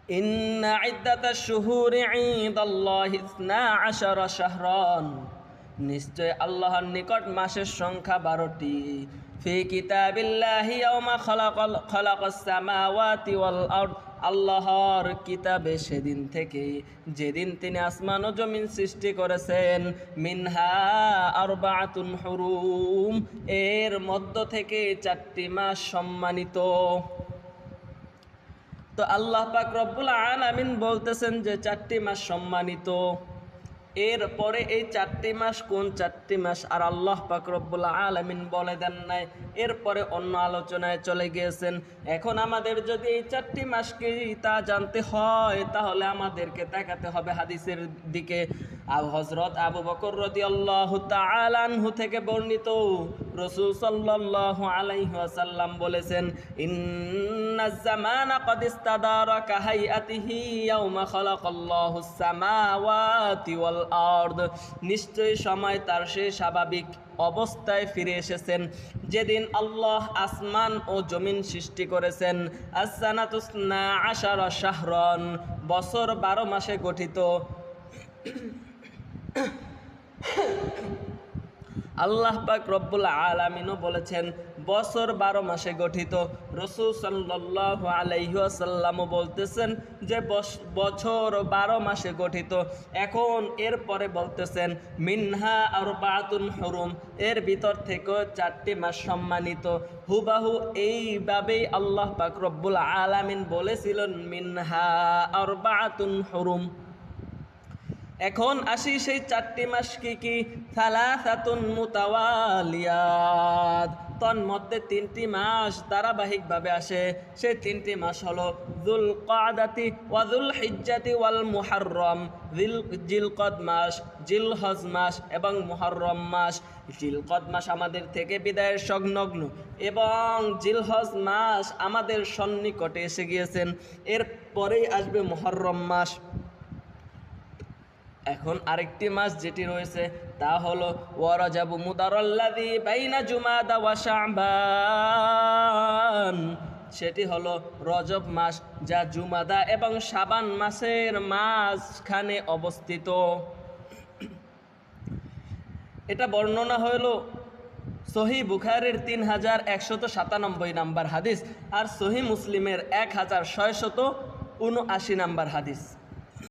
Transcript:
ইন্না ইদ্দাতাশ শুহুরি ইনদাল্লাহি 12 শাহরান, নিশ্চয় আল্লাহর নিকট মাসের সংখ্যা 12টি। ফি কিতাবিল্লাহি ইয়াওমা খালাকাস সামাওয়াতি ওয়াল আরদ, আল্লাহর কিতাবে সেদিন থেকে যেদিন তিনি আসমান ও জমিন সৃষ্টি করেছেন। মিনহা আরবাআতুন হুরুম, এর মধ্য থেকে 4টি মাস সম্মানিত। তো আল্লাহ পাক রব্বুল আলামিন বলতেছেন যে 4টি মাস সম্মানিত। এরপরে এই 4টি মাস কোন 4টি মাস আর আল্লাহ পাক রব্বুল আলামিন বলে দেন নাই, এরপরে অন্য আলোচনায় চলে গিয়েছেন। এখন আমাদের যদি এই 4টি মাসকে তা জানতে হয় তাহলে আমাদেরকে তাকাতে হবে হাদিসের দিকে। হযরত আবু বকর রাদিয়াল্লাহু তাআলা আনহু থেকে বর্ণিত, রাসূল সাল্লাল্লাহু আলাইহি ওয়াসাল্লাম বলেছেন, ইন্নাজ জামানা ক্বাদ ইস্তাদারা কাহাইআতিহি ইয়াওমা খালাকাল্লাহুস সামাওয়াতি ওয়াল আরদ, নিশ্চয়ই সময় তার সেই স্বাভাবিক অবস্থায় ফিরে এসেছেন যেদিন আল্লাহ আসমান ও জমিন সৃষ্টি করেছেন। as-sanatu 12 শাহরান, বছর 12 মাসে গঠিত। আল্লাহ পাক রব্বুল আলামিনও বলেছেন বছর 12 মাসে গঠিত। রাসূল সাল্লাল্লাহু আলাইহি ওয়াসাল্লামও বলতেছেন যে বছর 12 মাসে গঠিত। এখন এরপরে বলতেছেন মিনহা আরবাআতুন হুরুম, এর ভিতর থেকে 4টি মাস সম্মানিত। হুবাহু এইভাবেই আল্লাহ পাক রব্বুল আলামিন বলেছিলেন মিনহা আরবাআতুন হুরুম। এখন আসি সেই 4টি মাস কি? সালাসাতুন মুতাওয়ালিয়াত, তন্মধ্যে 3টি মাস ধারাবাহিকভাবে আসে। সেই 3টি মাস হলো যুলকাদাতি ওয়া যুলহিজ্জাতি ওয়াল মুহররম। জিলকদ মাস, জিলহজ মাস এবং মুহররম মাস। জিলকদ মাস আমাদের থেকে বিদায়ের সংলগ্ন এবং জিলহজ মাস আমাদের সন্নিকটে এসে গিয়েছেন। এরপরেই আসবে মুহররম মাস। এখন আরেকটি মাস যেটি রয়েছে তা হলো ওয়ারাজাবু মুদারাল্লাযী বাইনা জুমাদা ওয়া শাবান, সেটি হলো রজব মাস যা জুমাদা এবং শাবান মাসের মাঝখানে অবস্থিত। এটা বর্ণনা হলো সহিহ বুখারীর 3197 নম্বর হাদিস আর সহিহ মুসলিমের 1679 নম্বর হাদিস।